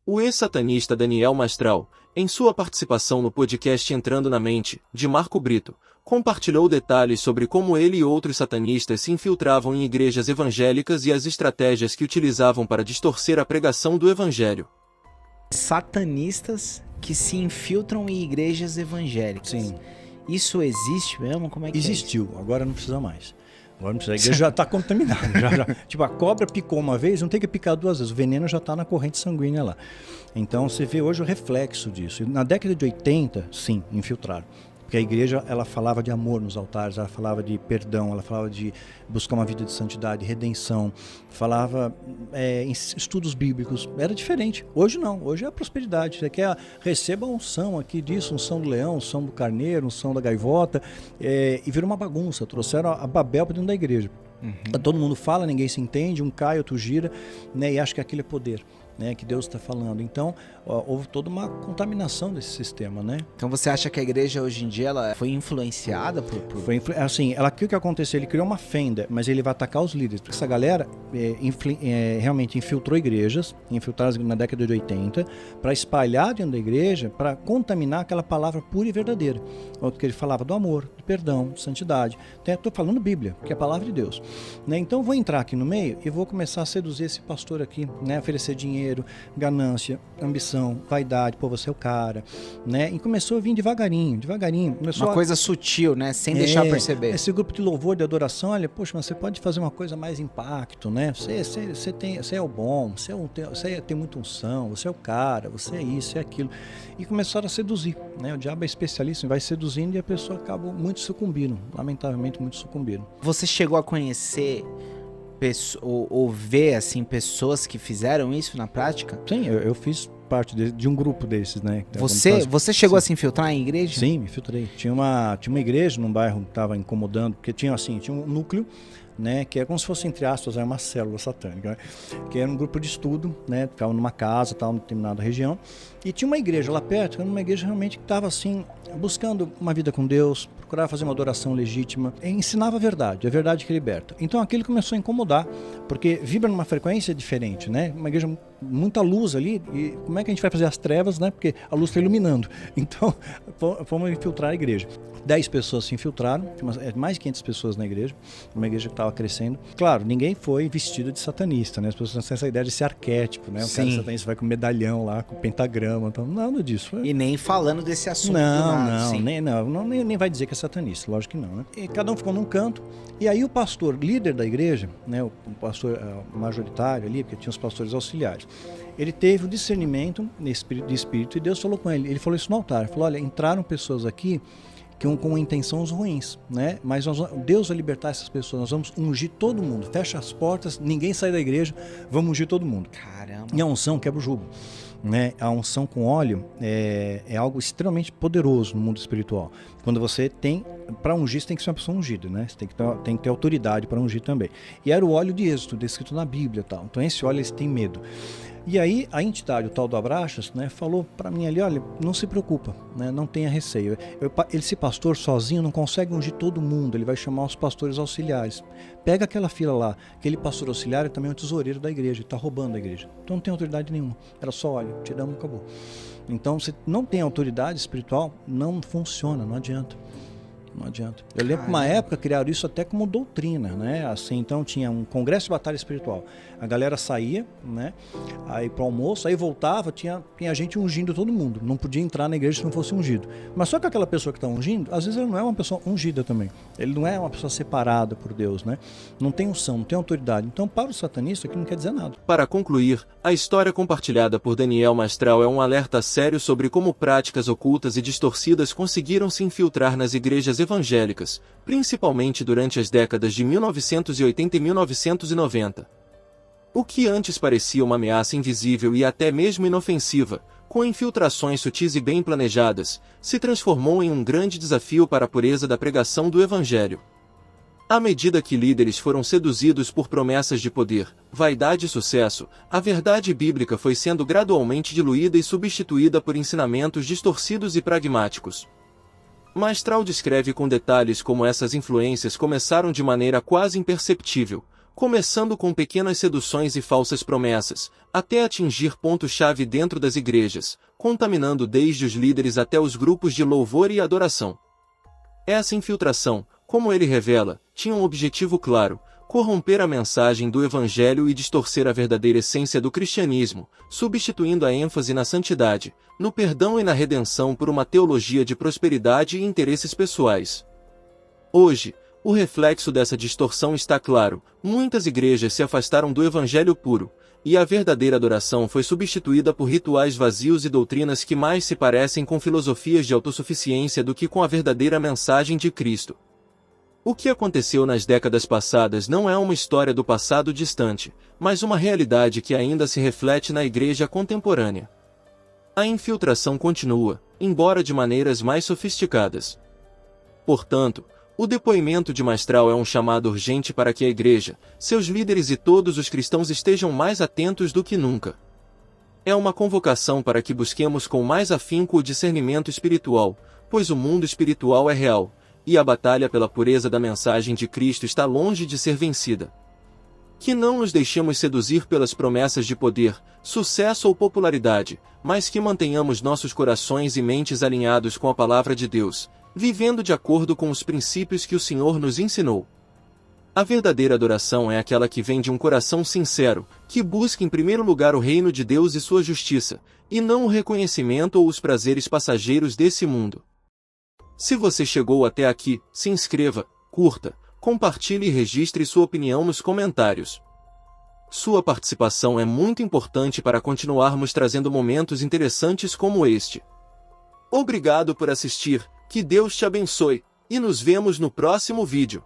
O ex-satanista Daniel Mastral, em sua participação no podcast Entrando na Mente, de Marco Brito, compartilhou detalhes sobre como ele e outros satanistas se infiltravam em igrejas evangélicas e as estratégias que utilizavam para distorcer a pregação do evangelho. Satanistas que se infiltram em igrejas evangélicas. Sim. Isso existe mesmo? Como é que Existiu, agora não precisa mais. Agora não precisa. A igreja já está contaminada. Tipo, a cobra picou uma vez, não tem que picar duas vezes. O veneno já está na corrente sanguínea lá. Então você vê hoje o reflexo disso. E na década de 80, sim, infiltraram. Porque a igreja, ela falava de amor nos altares, ela falava de perdão, ela falava de buscar uma vida de santidade, redenção, falava em estudos bíblicos. Era diferente. Hoje não, hoje é a prosperidade. Você quer, receba a unção aqui disso, unção do leão, unção do carneiro, unção da gaivota, e virou uma bagunça. Trouxeram a Babel para dentro da igreja. Todo mundo fala, ninguém se entende, um cai, outro gira, né, e acha que aquilo é poder. Né, que Deus está falando. Então, houve toda uma contaminação desse sistema, né? Então você acha que a igreja hoje em dia ela foi influenciada por... Assim, o que aconteceu? Ele criou uma fenda, mas ele vai atacar os líderes. Porque essa galera realmente infiltrou igrejas, infiltraram na década de 80, para espalhar dentro da igreja, para contaminar aquela palavra pura e verdadeira. O que ele falava do amor, do perdão, de santidade. Estou falando Bíblia, que é a palavra de Deus. Né? Então, vou entrar aqui no meio e vou começar a seduzir esse pastor aqui, né? Oferecer dinheiro, ganância, ambição, vaidade, pô, você é o cara, né? E começou a vir devagarinho. Uma coisa sutil, né? Sem deixar perceber. Esse grupo de louvor, de adoração, olha, poxa, mas você pode fazer uma coisa mais impacto, né? Você é o bom, você tem muita unção, você é o cara, você é isso, você é aquilo. E começaram a seduzir, né? O diabo é especialista, vai seduzindo e a pessoa acaba muito sucumbindo, lamentavelmente muito sucumbindo. Você chegou a conhecer... ou ver assim, pessoas que fizeram isso na prática? Sim, eu fiz parte de um grupo desses, né? Você chegou a se infiltrar em igreja? Sim, me infiltrei. Tinha uma igreja num bairro que estava incomodando, porque tinha um núcleo, né, que é como se fosse, entre aspas, uma célula satânica, né? Que era um grupo de estudo, né, ficava numa casa, tal, em determinada região, e tinha uma igreja lá perto, era uma igreja realmente que estava assim, buscando uma vida com Deus, procurava fazer uma adoração legítima, e ensinava a verdade que liberta. Então aquilo começou a incomodar, porque vibra numa frequência diferente, né, uma igreja, muita luz ali, e como é que a gente vai fazer as trevas, né, porque a luz está iluminando. Então fomos infiltrar a igreja. 10 pessoas se infiltraram, mais de 500 pessoas na igreja, uma igreja que estava crescendo. Claro, ninguém foi vestido de satanista, né? As pessoas têm essa ideia de ser arquétipo, né? O cara satanista vai com medalhão lá, com pentagrama, então, nada disso. E nem falando desse assunto. Nem vai dizer que é satanista, lógico que não, né? E cada um ficou num canto, e aí o pastor, líder da igreja, né? O pastor majoritário ali, porque tinha os pastores auxiliares, ele teve o discernimento de espírito, e Deus falou com ele falou isso no altar, ele falou, olha, entraram pessoas aqui com intenções ruins, né? Mas Deus vai libertar essas pessoas, nós vamos ungir todo mundo, fecha as portas, ninguém sai da igreja, vamos ungir todo mundo. Caramba! E a unção quebra o jugo, né? A unção com óleo é algo extremamente poderoso no mundo espiritual. Quando você tem, para ungir, você tem que ser uma pessoa ungida, né? Você tem que ter autoridade para ungir também. E era o óleo de êxito, descrito na Bíblia, tal. Então esse óleo, eles têm medo. E aí a entidade, o tal do Abraxas, né, falou para mim ali, olha, não se preocupa, né, não tenha receio. Esse pastor sozinho não consegue ungir todo mundo, ele vai chamar os pastores auxiliares. Pega aquela fila lá, aquele pastor auxiliar é também um tesoureiro da igreja, está roubando a igreja. Então não tem autoridade nenhuma, era só, olha, tiramos e acabou. Então se não tem autoridade espiritual, não funciona, não adianta. Não adianta. Eu lembro que uma época criaram isso até como doutrina, né? Assim, então tinha um congresso de batalha espiritual. A galera saía, né? Aí pro almoço, aí voltava, tinha gente ungindo todo mundo. Não podia entrar na igreja se não fosse ungido. Mas só que aquela pessoa que está ungindo, às vezes ele não é uma pessoa ungida também. Ele não é uma pessoa separada por Deus, né? Não tem unção, não tem autoridade. Então, para o satanista, aquilo não quer dizer nada. Para concluir, a história compartilhada por Daniel Mastral é um alerta sério sobre como práticas ocultas e distorcidas conseguiram se infiltrar nas igrejas evangélicas, principalmente durante as décadas de 1980 e 1990. O que antes parecia uma ameaça invisível e até mesmo inofensiva, com infiltrações sutis e bem planejadas, se transformou em um grande desafio para a pureza da pregação do Evangelho. À medida que líderes foram seduzidos por promessas de poder, vaidade e sucesso, a verdade bíblica foi sendo gradualmente diluída e substituída por ensinamentos distorcidos e pragmáticos. Mastral descreve com detalhes como essas influências começaram de maneira quase imperceptível, começando com pequenas seduções e falsas promessas, até atingir ponto-chave dentro das igrejas, contaminando desde os líderes até os grupos de louvor e adoração. Essa infiltração, como ele revela, tinha um objetivo claro: corromper a mensagem do Evangelho e distorcer a verdadeira essência do cristianismo, substituindo a ênfase na santidade, no perdão e na redenção por uma teologia de prosperidade e interesses pessoais. Hoje, o reflexo dessa distorção está claro: muitas igrejas se afastaram do Evangelho puro, e a verdadeira adoração foi substituída por rituais vazios e doutrinas que mais se parecem com filosofias de autossuficiência do que com a verdadeira mensagem de Cristo. O que aconteceu nas décadas passadas não é uma história do passado distante, mas uma realidade que ainda se reflete na igreja contemporânea. A infiltração continua, embora de maneiras mais sofisticadas. Portanto, o depoimento de Mastral é um chamado urgente para que a igreja, seus líderes e todos os cristãos estejam mais atentos do que nunca. É uma convocação para que busquemos com mais afinco o discernimento espiritual, pois o mundo espiritual é real, e a batalha pela pureza da mensagem de Cristo está longe de ser vencida. Que não nos deixemos seduzir pelas promessas de poder, sucesso ou popularidade, mas que mantenhamos nossos corações e mentes alinhados com a palavra de Deus, vivendo de acordo com os princípios que o Senhor nos ensinou. A verdadeira adoração é aquela que vem de um coração sincero, que busca em primeiro lugar o reino de Deus e sua justiça, e não o reconhecimento ou os prazeres passageiros desse mundo. Se você chegou até aqui, se inscreva, curta, compartilhe e registre sua opinião nos comentários. Sua participação é muito importante para continuarmos trazendo momentos interessantes como este. Obrigado por assistir, que Deus te abençoe, e nos vemos no próximo vídeo.